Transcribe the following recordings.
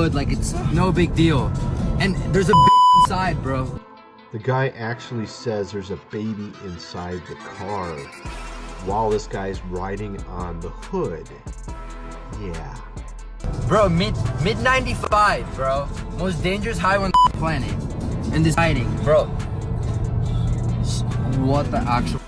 hood like it's no big deal. And there's a inside, bro. The guy actually says there's a baby inside the car while this guy's riding on the hood. Yeah. Bro, mid 95, bro. Most dangerous highway on the planet. And this hiding, bro. What the actual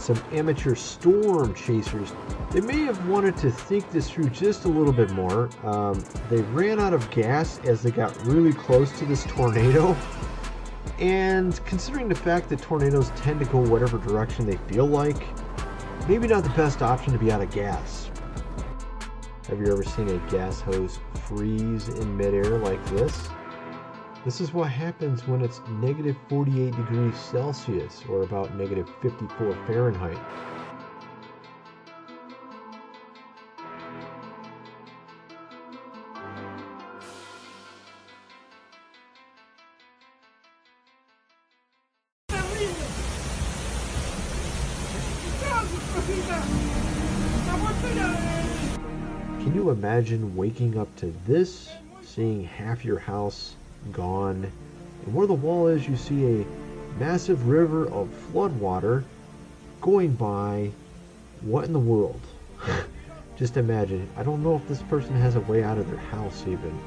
some amateur storm chasers. They may have wanted to think this through just a little bit more. They ran out of gas as they got really close to this tornado. And considering the fact that tornadoes tend to go whatever direction they feel like, maybe not the best option to be out of gas. Have you ever seen a gas hose freeze in midair like this? This is what happens when it's negative 48 degrees Celsius, or about negative 54 Fahrenheit. Can you imagine waking up to this, seeing half your house gone, and where the wall is you see a massive river of flood water going by? What in the world? Just imagine. I don't know if this person has a way out of their house even.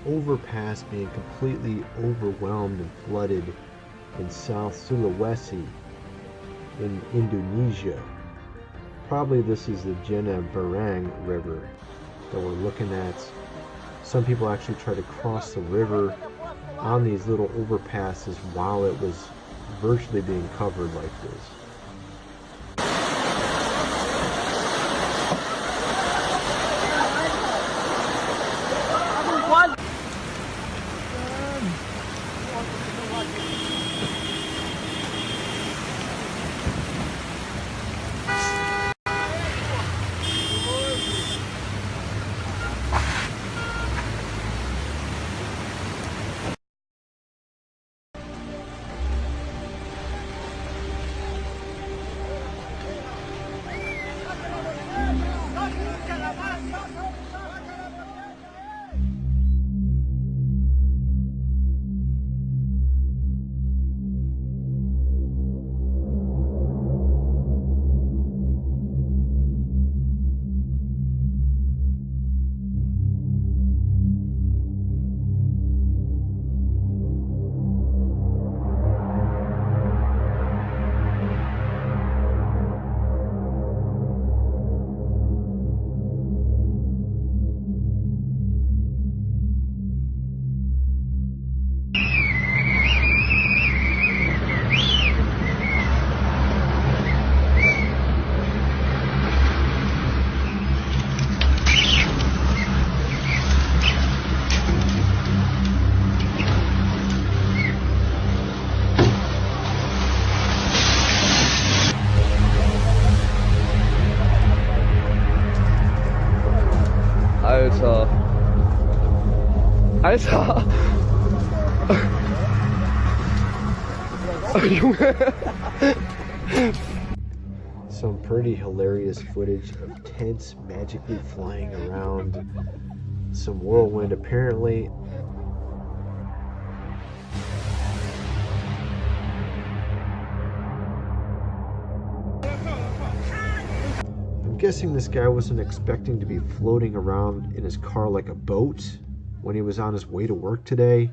Overpass being completely overwhelmed and flooded in South Sulawesi in Indonesia. Probably this is the Jena Barang River that we're looking at. Some people actually try to cross the river on these little overpasses while it was virtually being covered like this. Alter! Junge! Some pretty hilarious footage of tents magically flying around. Some whirlwind apparently. I'm guessing this guy wasn't expecting to be floating around in his car like a boat when he was on his way to work today.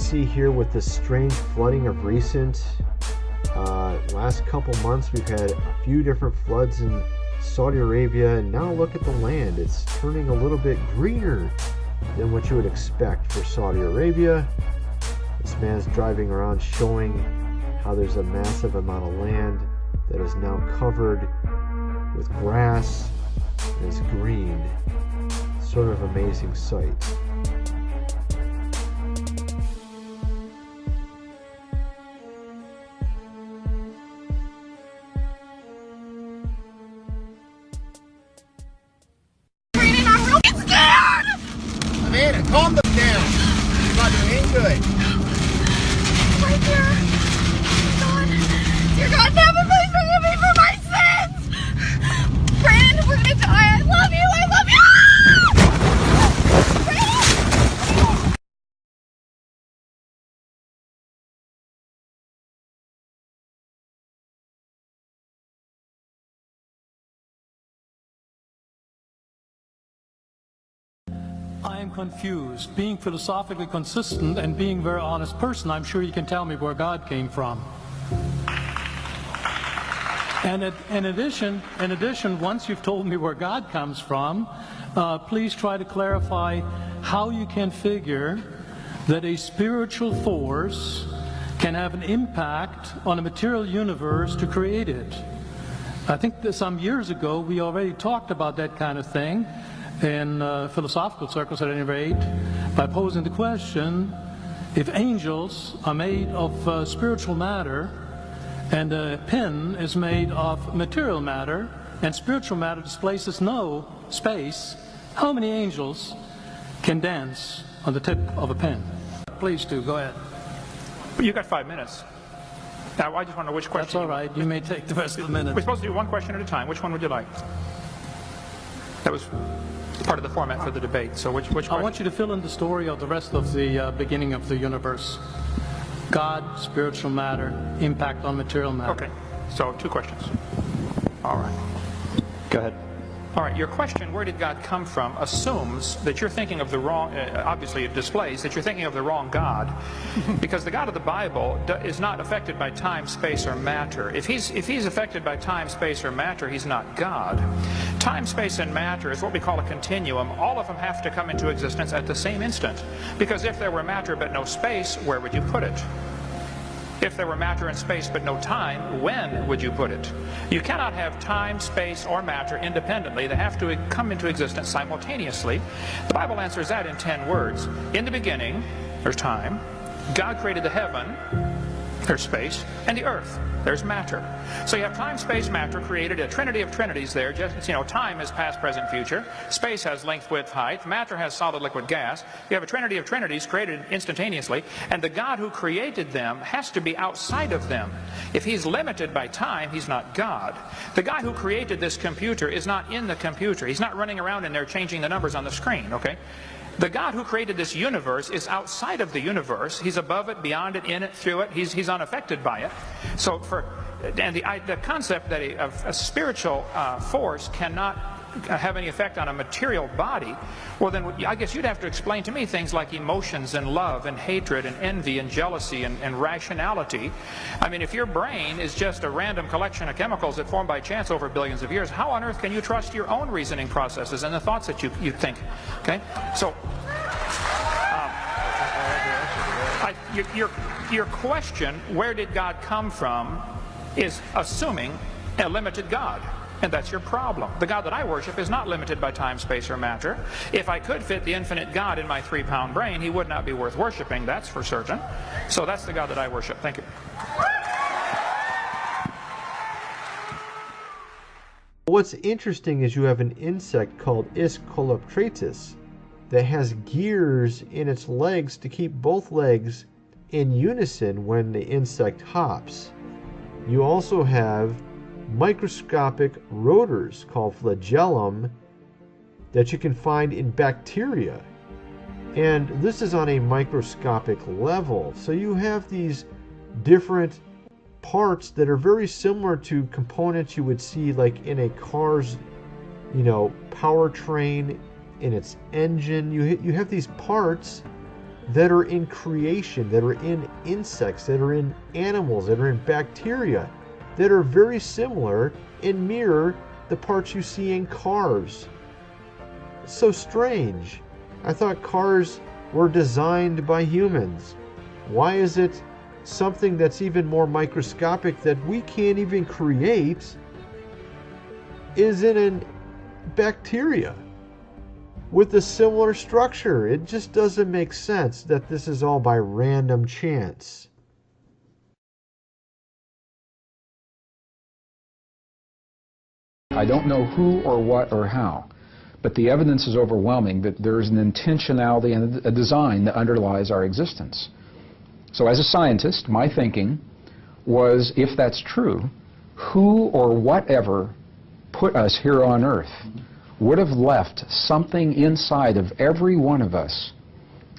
see here with this strange flooding of recent last couple months, we've had a few different floods in Saudi Arabia, and now look at the land. It's turning a little bit greener than what you would expect for Saudi Arabia. This man's driving around showing how there's a massive amount of land that is now covered with grass and is green. Sort of amazing sight. Amanda, calm them down. You're about to end good. Right here. God. Dear God, never please forgive me for my sins. Brandon, we're gonna die. I love you. I love you. Brandon! I am confused. Being philosophically consistent and being a very honest person, I'm sure you can tell me where God came from. And in addition, once you've told me where God comes from, please try to clarify how you can figure that a spiritual force can have an impact on a material universe to create it. I think that some years ago we already talked about that kind of thing in philosophical circles at any rate, by posing the question, if angels are made of spiritual matter and a pin is made of material matter and spiritual matter displaces no space, how many angels can dance on the tip of a pin? Please do, go ahead. You got 5 minutes. Now, I just want to know which question. That's all right, you may take the rest of the minute. We're supposed to do one question at a time. Which one would you like? That was part of the format for the debate. So which question? I want you to fill in the story of the rest of the beginning of the universe. God, spiritual matter, impact on material matter. Okay, so 2 questions. All right. Go ahead. All right, your question, where did God come from, assumes that you're thinking of the wrong, obviously it displays that you're thinking of the wrong God, because the God of the Bible is not affected by time, space, or matter. If he's affected by time, space, or matter, he's not God. Time, space, and matter is what we call a continuum. All of them have to come into existence at the same instant, because if there were matter but no space, where would you put it? If there were matter and space but no time, when would you put it? You cannot have time, space, or matter independently. They have to come into existence simultaneously. The Bible answers that in 10 words. In the beginning, there's time. God created the heaven, there's space, and the earth, there's matter. So you have time, space, matter, created a trinity of trinities there. Just, time is past, present, future. Space has length, width, height. Matter has solid, liquid, gas. You have a trinity of trinities created instantaneously, and the God who created them has to be outside of them. If he's limited by time, he's not God. The guy who created this computer is not in the computer. He's not running around in there changing the numbers on the screen, okay? The God who created this universe is outside of the universe. He's above it, beyond it, in it, through it. He's unaffected by it. So the concept that a spiritual force cannot have any effect on a material body, well then I guess you'd have to explain to me things like emotions and love and hatred and envy and jealousy and rationality. I mean, if your brain is just a random collection of chemicals that formed by chance over billions of years, how on earth can you trust your own reasoning processes and the thoughts that you think? Okay, so your question, where did God come from, is assuming a limited God. And that's your problem. The God that I worship is not limited by time, space, or matter. If I could fit the infinite God in my 3-pound brain, he would not be worth worshiping, that's for certain. So that's the God that I worship. Thank you. What's interesting is you have an insect called Iscoloptratus that has gears in its legs to keep both legs in unison when the insect hops. You also have microscopic rotors called flagellum that you can find in bacteria, and this is on a microscopic level. So you have these different parts that are very similar to components you would see like in a car's powertrain, in its engine. You have these parts that are in creation, that are in insects, that are in animals, that are in bacteria, that are very similar and mirror the parts you see in cars. It's so strange. I thought cars were designed by humans. Why is it something that's even more microscopic that we can't even create is in a bacteria with a similar structure? It just doesn't make sense that this is all by random chance. I don't know who or what or how, but the evidence is overwhelming that there is an intentionality and a design that underlies our existence. So as a scientist, my thinking was, if that's true, who or whatever put us here on Earth would have left something inside of every one of us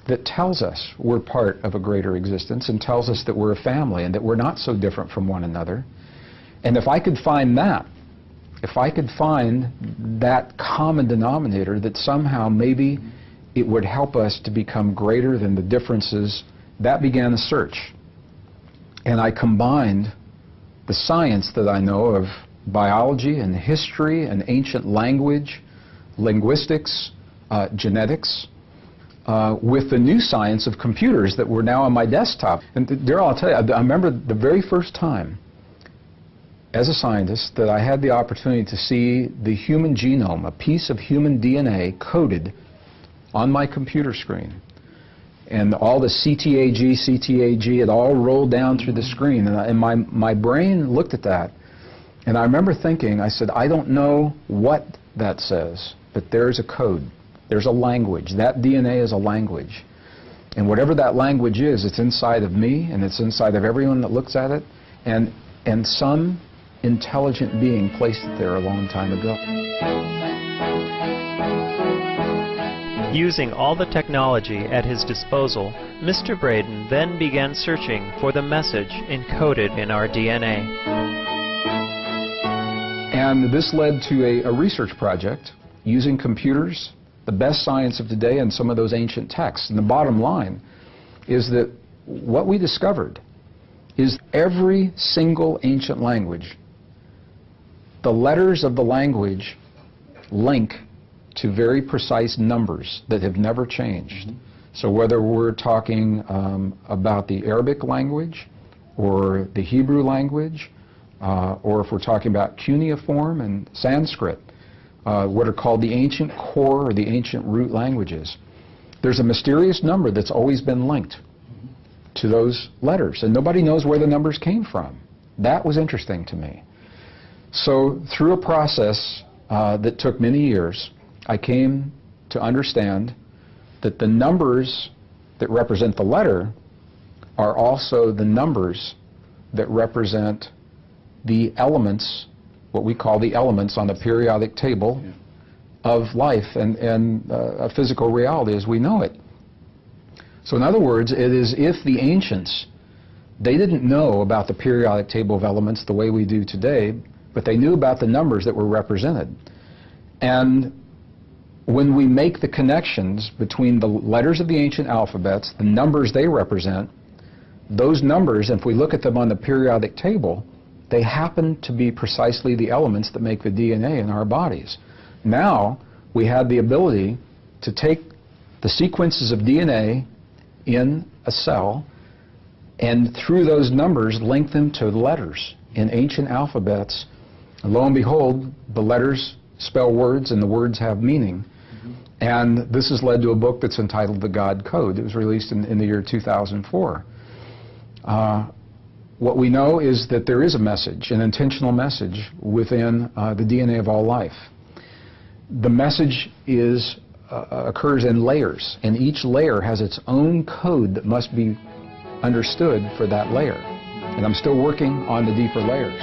that tells us we're part of a greater existence and tells us that we're a family and that we're not so different from one another. And if I could find that, if I could find that common denominator, that somehow maybe it would help us to become greater than the differences, that began the search. And I combined the science that I know of biology and history and ancient language, linguistics, genetics, with the new science of computers that were now on my desktop. And Daryl, I'll tell you, I remember the very first time as a scientist that I had the opportunity to see the human genome, a piece of human DNA coded on my computer screen. And all the CTAG, it all rolled down through the screen. And my brain looked at that. And I remember thinking, I said, I don't know what that says, but there's a code. There's a language. That DNA is a language. And whatever that language is, it's inside of me, and it's inside of everyone that looks at it. And some intelligent being placed it there a long time ago. Using all the technology at his disposal, Mr. Braden then began searching for the message encoded in our DNA. And this led to a research project using computers, the best science of today, and some of those ancient texts. And the bottom line is that what we discovered is every single ancient language, the letters of the language link to very precise numbers that have never changed. So whether we're talking about the Arabic language or the Hebrew language, or if we're talking about cuneiform and Sanskrit, what are called the ancient core or the ancient root languages, there's a mysterious number that's always been linked to those letters, and nobody knows where the numbers came from. That was interesting to me. So through a process that took many years, I came to understand that the numbers that represent the letter are also the numbers that represent the elements, what we call the elements on the periodic table of life and a physical reality as we know it. So in other words, it is if the ancients, they didn't know about the periodic table of elements the way we do today, but they knew about the numbers that were represented. And when we make the connections between the letters of the ancient alphabets, the numbers they represent, those numbers, if we look at them on the periodic table, they happen to be precisely the elements that make the DNA in our bodies. Now, we have the ability to take the sequences of DNA in a cell and through those numbers link them to letters in ancient alphabets. And lo and behold, the letters spell words and the words have meaning. And this has led to a book that's entitled The God Code. It was released in the year 2004. What we know is that there is a message, an intentional message within the DNA of all life. The message occurs in layers, and each layer has its own code that must be understood for that layer. And I'm still working on the deeper layers.